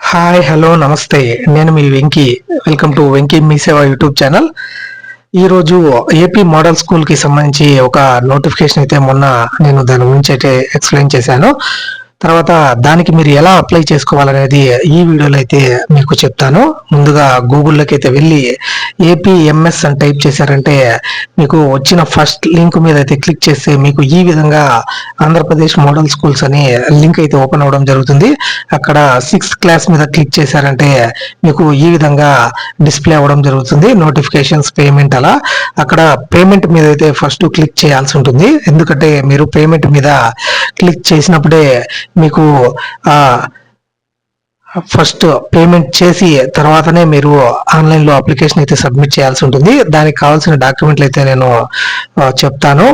Hi hello నమస్తే. నేను మీ Venky. Welcome to Venky మీ సేవ యూట్యూబ్ ఛానల్. ఈరోజు ఏపీ మోడల్ స్కూల్కి సంబంధించి ఒక నోటిఫికేషన్ అయితే మొన్న నేను దాని గురించి అయితే ఎక్స్ప్లెయిన్ చేశాను. తర్వాత దానికి మీరు ఎలా అప్లై చేసుకోవాలనేది ఈ వీడియోలో అయితే మీకు చెప్తాను. ముందుగా గూగుల్లోకి అయితే వెళ్ళి ఏపీఎంఎస్ అని టైప్ చేశారంటే మీకు వచ్చిన ఫస్ట్ లింక్ మీద అయితే క్లిక్ చేస్తే మీకు ఈ విధంగా ఆంధ్రప్రదేశ్ మోడల్ స్కూల్స్ అని లింక్ అయితే ఓపెన్ అవ్వడం జరుగుతుంది. అక్కడ 6th క్లాస్ మీద క్లిక్ చేశారంటే మీకు ఈ విధంగా డిస్ప్లే అవ్వడం జరుగుతుంది. నోటిఫికేషన్స్, పేమెంట్, అలా అక్కడ పేమెంట్ మీద అయితే ఫస్ట్ క్లిక్ చేయాల్సి ఉంటుంది. ఎందుకంటే మీరు పేమెంట్ మీద క్లిక్ చేసినప్పుడే మీకు ఫస్ట్ పేమెంట్ చేసి తర్వాతనే మీరు ఆన్లైన్లో అప్లికేషన్ అయితే సబ్మిట్ చేయాల్సి ఉంటుంది. దానికి కావాల్సిన డాక్యుమెంట్లు అయితే నేను చెప్తాను.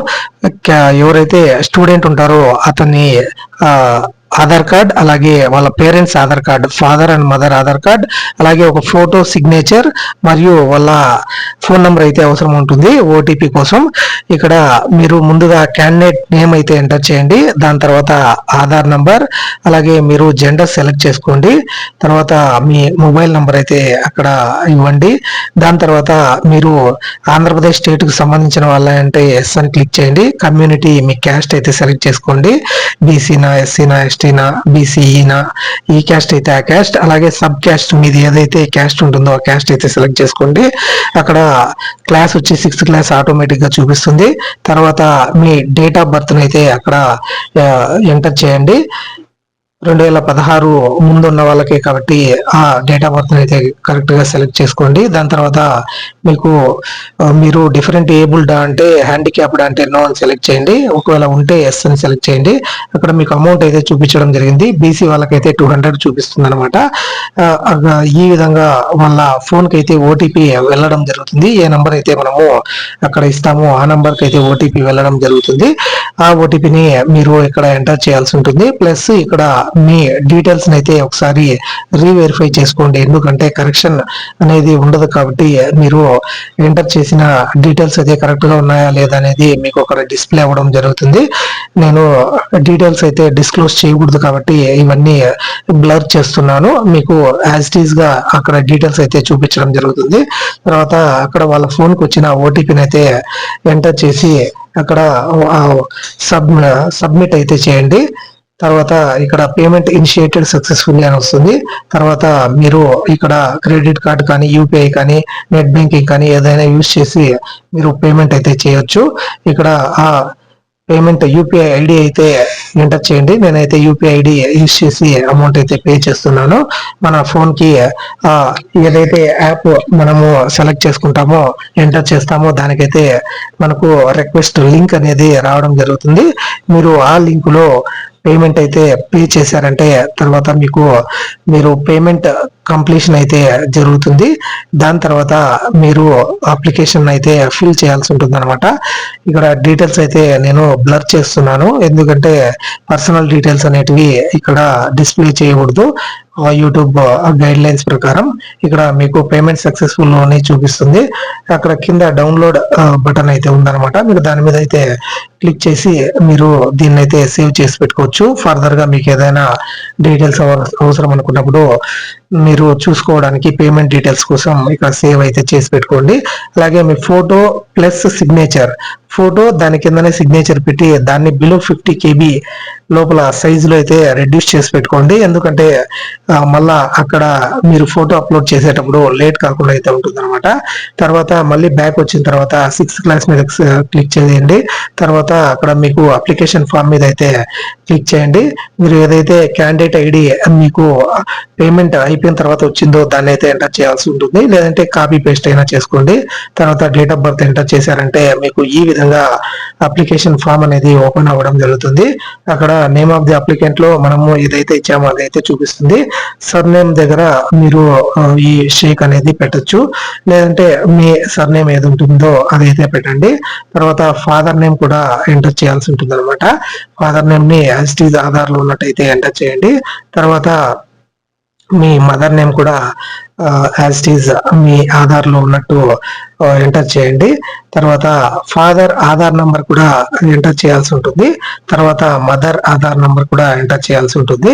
ఎవరైతే స్టూడెంట్ ఉంటారో అతన్ని ఆధార్ కార్డ్, అలాగే వాళ్ళ parents Aadhaar card, father and mother Aadhaar card, అలాగే ఒక ఫోటో, సిగ్నేచర్ మరియు వాళ్ళ ఫోన్ నెంబర్ అయితే అవసరం ఉంటుంది ఓటీపీ కోసం. ఇక్కడ మీరు ముందుగా క్యాండిడేట్ నేమ్ అయితే ఎంటర్ చేయండి. దాని తర్వాత ఆధార్ నంబర్, అలాగే మీరు జెండర్ సెలెక్ట్ చేసుకోండి. తర్వాత మీ మొబైల్ నంబర్ అయితే అక్కడ ఇవ్వండి. దాని తర్వాత మీరు ఆంధ్రప్రదేశ్ స్టేట్కి సంబంధించిన వాళ్ళంటే ఎస్ అని క్లిక్ చేయండి. కమ్యూనిటీ మీ క్యాస్ట్ అయితే సెలెక్ట్ చేసుకోండి. బీసీనా, ఎస్సీనా, ఎస్టీనా, బీసీఈనా, ఈ క్యాస్ట్ అయితే ఆ క్యాస్ట్, అలాగే సబ్ క్యాస్ట్ మీది ఏదైతే క్యాస్ట్ ఉంటుందో ఆ క్యాస్ట్ అయితే సెలెక్ట్ చేసుకోండి. అక్కడ క్లాస్ వచ్చి 6th క్లాస్ ఆటోమేటిక్ గా చూపిస్తుంది. తర్వాత మీ డేట్ ఆఫ్ బర్త్ అయితే అక్కడ ఎంటర్ చేయండి. 2016 ముందు ఉన్న వాళ్ళకే కాబట్టి ఆ డేట్ ఆఫ్ బర్త్ అయితే కరెక్ట్ గా సెలెక్ట్ చేసుకోండి. దాని తర్వాత మీకు మీరు డిఫరెంట్ ఏబుల్డ్ అంటే హ్యాండిక్యాప్డ్ అంటే నో అని సెలెక్ట్ చేయండి. ఒకవేళ ఉంటే ఎస్ అని సెలెక్ట్ చేయండి. అక్కడ మీకు అమౌంట్ అయితే చూపించడం జరిగింది. బీసీ వాళ్ళకైతే 200 చూపిస్తుంది అనమాట. ఈ విధంగా వాళ్ళ ఫోన్ కి అయితే ఓటీపీ వెళ్ళడం జరుగుతుంది. ఏ నంబర్ అయితే మనము అక్కడ ఇస్తామో ఆ నంబర్ కి అయితే ఓటీపీ వెళ్ళడం జరుగుతుంది. ఆ ఓటీపీని మీరు ఇక్కడ ఎంటర్ చేయాల్సి ఉంటుంది. ప్లస్ ఇక్కడ మీ డీటెయిల్స్ అయితే ఒకసారి రీవెరిఫై చేసుకోండి. ఎందుకంటే కరెక్షన్ అనేది ఉండదు కాబట్టి మీరు ఎంటర్ చేసిన డీటెయిల్స్ అయితే కరెక్ట్ గా ఉన్నాయా లేదా అనేది మీకు ఒక డిస్ప్లే అవ్వడం జరుగుతుంది. నేను డీటెయిల్స్ అయితే డిస్క్లోజ్ చేయకూడదు కాబట్టి ఇవన్నీ బ్లర్ చేస్తున్నాను. మీకు యాజ్ ఇట్ ఈస్ గా అక్కడ డీటెయిల్స్ అయితే చూపించడం జరుగుతుంది. తర్వాత అక్కడ వాళ్ళ ఫోన్ కి వచ్చిన ఓటీపీని అయితే ఎంటర్ చేసి అక్కడ సబ్మిట్ అయితే చేయండి. తర్వాత ఇక్కడ పేమెంట్ ఇనిషియేటెడ్ సక్సెస్ఫుల్లీ అని వస్తుంది. తర్వాత మీరు ఇక్కడ క్రెడిట్ కార్డ్ కానీ, యూపీఐ కానీ, నెట్ బ్యాంకింగ్ కానీ ఏదైనా యూజ్ చేసి మీరు పేమెంట్ అయితే చేయొచ్చు. ఇక్కడ ఆ పేమెంట్ యూపీఐ ఐడి అయితే ఎంటర్ చేయండి. నేనైతే యూపీఐ ఐడి యూజ్ చేసి అమౌంట్ అయితే పే చేస్తున్నాను. మన ఫోన్ కి ఏదైతే యాప్ మనము సెలెక్ట్ చేసుకుంటామో, ఎంటర్ చేస్తామో దానికైతే మనకు రిక్వెస్ట్ లింక్ అనేది రావడం జరుగుతుంది. మీరు ఆ లింక్ లో పేమెంట్ అయితే పే చేశారంటే తర్వాత మీరు పేమెంట్ కంప్లీషన్ అయితే జరుగుతుంది. దాని తర్వాత మీరు అప్లికేషన్ అయితే ఫిల్ చేయాల్సి ఉంటుంది అనమాట. ఇక్కడ డీటెయిల్స్ అయితే నేను బ్లర్ చేస్తున్నాను. ఎందుకంటే పర్సనల్ డీటెయిల్స్ అనేటివి ఇక్కడ డిస్ప్లే చేయకూడదు. యూట్యూబ్ గైడ్ లైన్స్ ప్రకారం ఇక్కడ మీకు పేమెంట్ సక్సెస్ఫుల్ అని చూపిస్తుంది. అక్కడ కింద డౌన్లోడ్ బటన్ అయితే ఉందన్నమాట. మీరు దాని మీద అయితే క్లిక్ చేసి మీరు దీన్ని అయితే సేవ్ చేసి పెట్టుకోవచ్చు. ఫర్దర్ గా మీకు ఏదైనా డీటెయిల్స్ అవసరం అనుకున్నప్పుడు మీరు చూసుకోవడానికి పేమెంట్ డీటెయిల్స్ కోసం ఇక్కడ సేవ్ అయితే చేసి పెట్టుకోండి. అలాగే మీ ఫోటో ప్లస్ సిగ్నేచర్, ఫోటో దాని కిందనే సిగ్నేచర్ పెట్టి దాన్ని బిలో 50 KB లోపల సైజులో అయితే రెడ్యూస్ చేసి పెట్టుకోండి. ఎందుకంటే మళ్ళా అక్కడ మీరు ఫోటో అప్లోడ్ చేసేటప్పుడు లేట్ కాకుండా అయితే ఉంటుంది అనమాట. తర్వాత మళ్ళీ బ్యాక్ వచ్చిన తర్వాత 6th క్లాస్ మీద క్లిక్ చేయండి. తర్వాత అక్కడ మీకు అప్లికేషన్ ఫామ్ మీద అయితే క్లిక్ చేయండి. మీరు ఏదైతే క్యాండిడేట్ ఐడి మీకు పేమెంట్ అయిపోయిన తర్వాత వచ్చిందో దాన్ని అయితే ఎంటర్ చేయాల్సి ఉంటుంది. లేదంటే కాపీ పేస్ట్ అయినా చేసుకోండి. తర్వాత డేట్ ఆఫ్ బర్త్ ఎంటర్ చేశారంటే మీకు ఈ విధంగా అప్లికేషన్ ఫామ్ అనేది ఓపెన్ అవ్వడం జరుగుతుంది. అక్కడ నేమ్ ఆఫ్ ది అప్లికెంట్ లో మనము ఏదైతే ఇచ్చామో అదైతే చూపిస్తుంది. సర్ నేమ్ దగ్గర మీరు ఈ షేక్ అనేది పెట్టొచ్చు. లేదంటే మీ సర్ నేమ్ ఏది ఉంటుందో అదైతే పెట్టండి. తర్వాత ఫాదర్ నేమ్ కూడా ఎంటర్ చేయాల్సి ఉంటుంది అనమాట. ఫాదర్ నేమ్ ని యాజ్ ఇట్ ఈజ్ ఆధార్ లో ఉన్నట్టయితే ఎంటర్ చేయండి. తర్వాత మీ మదర్ నేమ్ కూడా యాజ్ ఇట్ ఈజ్ మీ ఆధార్ లో ఉన్నట్టు ఎంటర్ చేయండి. తర్వాత ఫాదర్ ఆధార్ నంబర్ కూడా ఎంటర్ చేయాల్సి ఉంటుంది. తర్వాత మదర్ ఆధార్ నంబర్ కూడా ఎంటర్ చేయాల్సి ఉంటుంది.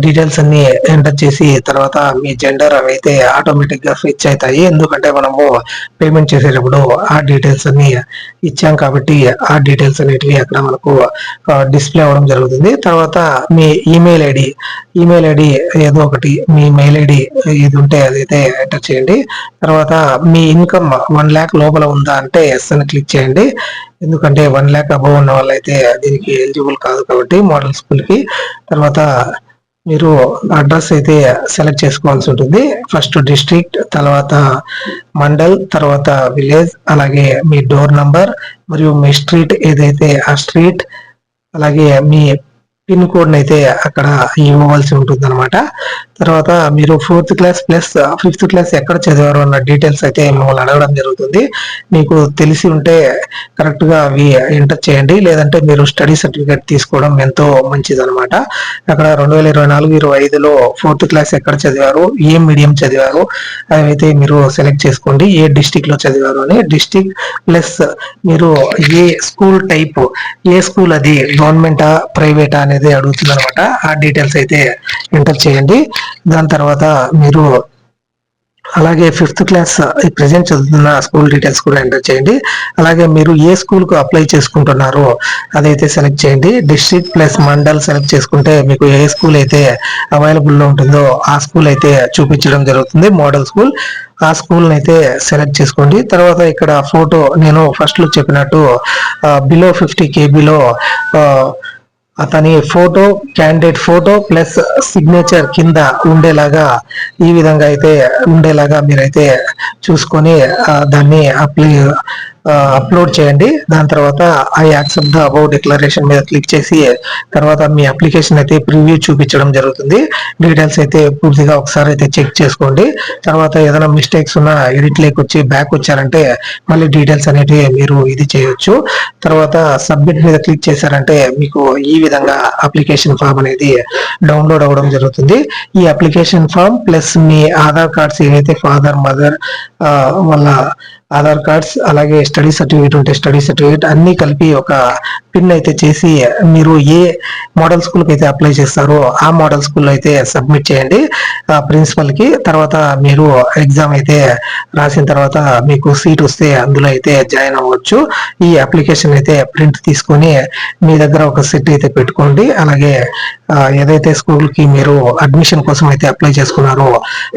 డీటెయిల్స్ అన్ని ఎంటర్ చేసి తర్వాత మీ జెండర్ అవైతే ఆటోమేటిక్ గా ఫిచ్ అవుతాయి. ఎందుకంటే మనము పేమెంట్ చేసేటప్పుడు ఆ డీటెయిల్స్ అన్ని ఇచ్చాం కాబట్టి ఆ డీటెయిల్స్ అనేటివి అక్కడ మనకు డిస్ప్లే అవ్వడం జరుగుతుంది. తర్వాత మీ ఈమెయిల్ ఐడి ఏదో ఒకటి మీ మెయిల్ ఐడి ఏది ఉంటే అదైతే ఎంటర్ చేయండి. తర్వాత మీ ఇన్కమ్ 1 lakh లోపల ఉందా అంటే ఎస్ అని క్లిక్ చేయండి. ఎందుకంటే 1 lakh అబౌవ్ ఉన్న వాళ్ళైతే దీనికి ఎలిజిబుల్ కాదు కాబట్టి మోడల్ స్కూల్ కి. తర్వాత మీరు అడ్రస్ అయితే సెలెక్ట్ చేసుకోవాల్సి ఉంటుంది. ఫస్ట్ డిస్ట్రిక్ట్, తర్వాత మండల్, తర్వాత విలేజ్, అలాగే మీ డోర్ నంబర్ మరియు మీ స్ట్రీట్ ఏదైతే ఆ స్ట్రీట్, అలాగే మీ పిన్ కోడ్ అయితే అక్కడ ఇవ్వవలసి ఉంటుంది అనమాట. తర్వాత మీరు 4th class plus 5th class ఎక్కడ చదివారు అన్న డీటెయిల్స్ అయితే మిమ్మల్ని అడగడం జరుగుతుంది. మీకు తెలిసి ఉంటే కరెక్ట్ గా అవి ఎంటర్ చేయండి, లేదంటే మీరు స్టడీ సర్టిఫికేట్ తీసుకోవడం ఎంతో మంచిది అనమాట. అక్కడ 2024-25లో 4th క్లాస్ ఎక్కడ చదివారు, ఏ మీడియం చదివారు అవైతే మీరు సెలెక్ట్ చేసుకోండి. ఏ డిస్టిక్ లో చదివారు అని, డిస్టిక్ ప్లస్ మీరు ఏ స్కూల్ టైప్, ఏ స్కూల్ అది గవర్నమెంటా ప్రైవేటా అనేది అడుగుతుంది అనమాట. ఆ డీటెయిల్స్ అయితే ఎంటర్ చేయండి. దాని తర్వాత మీరు అలాగే 5th క్లాస్ ప్రెసెంట్ చదువుతున్న స్కూల్ డీటెయిల్స్ కూడా ఎంటర్ చేయండి. అలాగే మీరు ఏ స్కూల్ కు అప్లై చేసుకుంటున్నారో అదైతే సెలెక్ట్ చేయండి. డిస్ట్రిక్ట్ ప్లస్ మండల్ సెలెక్ట్ చేసుకుంటే మీకు ఏ స్కూల్ అయితే అవైలబుల్ లో ఉంటుందో ఆ స్కూల్ అయితే చూపించడం జరుగుతుంది, మోడల్ స్కూల్. ఆ స్కూల్ అయితే సెలెక్ట్ చేసుకోండి. తర్వాత ఇక్కడ ఫోటో నేను ఫస్ట్ లో చెప్పినట్టు బిలో 50 kbలో అతని photo, candidate photo plus signature కింద ఉండేలాగా ఈ విధంగా అయితే ఉండేలాగా మీరైతే చూసుకొని దాన్ని అప్లోడ్ చేయండి. దాని తర్వాత I accept the above declaration మీద క్లిక్ చేసి తర్వాత మీ అప్లికేషన్ అయితే ప్రివ్యూ చూపించడం జరుగుతుంది. డీటెయిల్స్ అయితే పూర్తిగా ఒకసారి అయితే చెక్ చేసుకోండి. తర్వాత ఏదైనా మిస్టేక్స్ ఉన్నా ఎడిట్ లేక వచ్చి బ్యాక్ వచ్చారంటే మళ్ళీ డీటెయిల్స్ అనేవి మీరు ఇది చేయొచ్చు. తర్వాత సబ్మిట్ మీద క్లిక్ చేశారంటే మీకు ఈ విధంగా అప్లికేషన్ ఫామ్ అనేది డౌన్లోడ్ అవ్వడం జరుగుతుంది. ఈ అప్లికేషన్ ఫామ్ ప్లస్ మీ ఆధార్ కార్డ్స్ ఏవైతే ఫాదర్, మదర్ వాళ్ళ ఆధార్ కార్డ్స్, అలాగే స్టడీ సర్టిఫికేట్ ఉంటే స్టడీ సర్టిఫికేట్ అన్ని కలిపి ఒక పిన్ అయితే చేసి మీరు ఏ మోడల్ స్కూల్ కి అయితే అప్లై చేస్తారో ఆ మోడల్ స్కూల్ అయితే సబ్మిట్ చేయండి ప్రిన్సిపల్ కి. తర్వాత మీరు ఎగ్జామ్ అయితే రాసిన తర్వాత మీకు సీట్ వస్తే అందులో అయితే జాయిన్ అవ్వచ్చు. ఈ అప్లికేషన్ అయితే ప్రింట్ తీసుకొని మీ దగ్గర ఒక సెట్ అయితే పెట్టుకోండి. అలాగే ఏదైతే స్కూల్ కి మీరు అడ్మిషన్ కోసం అయితే అప్లై చేసుకున్నారో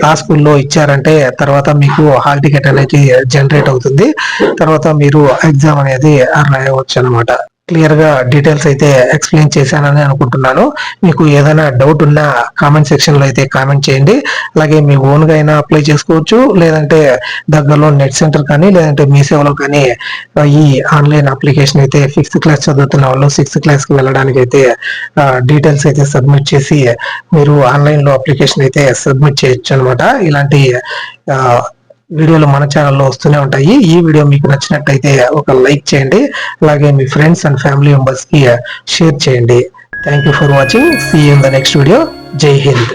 ఆ స్కూల్లో ఇచ్చారంటే తర్వాత మీకు హాల్ టికెట్ అనేది జనరేట్ అవుతుంది. తర్వాత మీరు ఎగ్జామ్ అనేది రాయవచ్చు అనమాట. క్లియర్ గా డీటెయిల్స్ అయితే ఎక్స్ప్లెయిన్ చేశానని అనుకుంటున్నాను. మీకు ఏదైనా డౌట్ ఉన్నా కామెంట్ సెక్షన్ లో అయితే కామెంట్ చేయండి. అలాగే మీ ఓన్ గా అయినా అప్లై చేసుకోవచ్చు, లేదంటే దగ్గరలో నెట్ సెంటర్ కానీ లేదంటే మీ సేవలో కానీ ఈ ఆన్లైన్ అప్లికేషన్ అయితే 5th క్లాస్ చదువుతున్న వాళ్ళు 6th క్లాస్ కి వెళ్ళడానికి అయితే డీటెయిల్స్ అయితే సబ్మిట్ చేసి మీరు ఆన్లైన్ లో అప్లికేషన్ అయితే సబ్మిట్ చేయొచ్చు అనమాట. ఇలాంటి వీడియోలు మన ఛానల్లో వస్తూనే ఉంటాయి. ఈ వీడియో మీకు నచ్చినట్టయితే ఒక లైక్ చేయండి, అలాగే మీ ఫ్రెండ్స్ అండ్ ఫ్యామిలీ మెంబర్స్ కి షేర్ చేయండి. Thank you for watching. See you in the next video. జై హింద్.